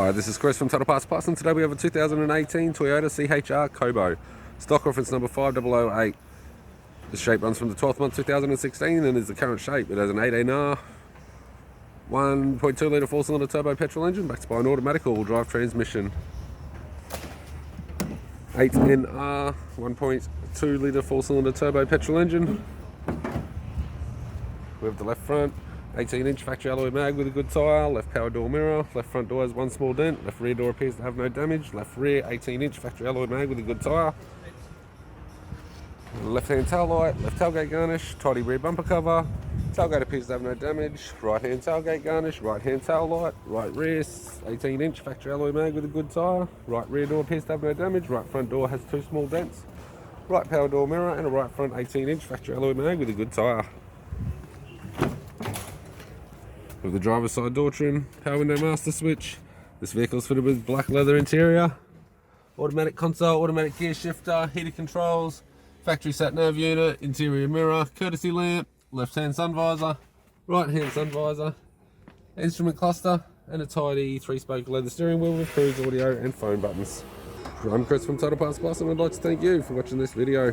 Hi, this is Chris from Total Parts Plus, and today we have a 2018 Toyota C-HR Koba. Stock reference number 5008. The shape runs from the 12th month 2016 and is the current shape. It has an 18R 1.2 litre 4-cylinder turbo petrol engine backed by an automatic all-wheel drive transmission. 8NR 1.2 litre 4-cylinder turbo petrol engine. We have the left front 18-inch factory alloy mag with a good tyre, left power door mirror, left front door has one small dent, left rear door appears to have no damage, left rear 18-inch factory alloy mag with a good tyre, left hand tail light, left tailgate garnish, tidy rear bumper cover, tailgate appears to have no damage, right hand tailgate garnish, right hand tail light, right rear 18-inch factory alloy mag with a good tyre, right rear door appears to have no damage, right front door has two small dents, right power door mirror and a right front 18-inch factory alloy mag with a good tyre. With the driver's side door trim, power window master switch. This vehicle is fitted with black leather interior, automatic console, automatic gear shifter, heated controls, factory sat nav unit, interior mirror, courtesy lamp, left hand sun visor, right hand sun visor, instrument cluster, and a tidy 3-spoke leather steering wheel with cruise audio and phone buttons. I'm Chris from Total Parts Plus, and I'd like to thank you for watching this video.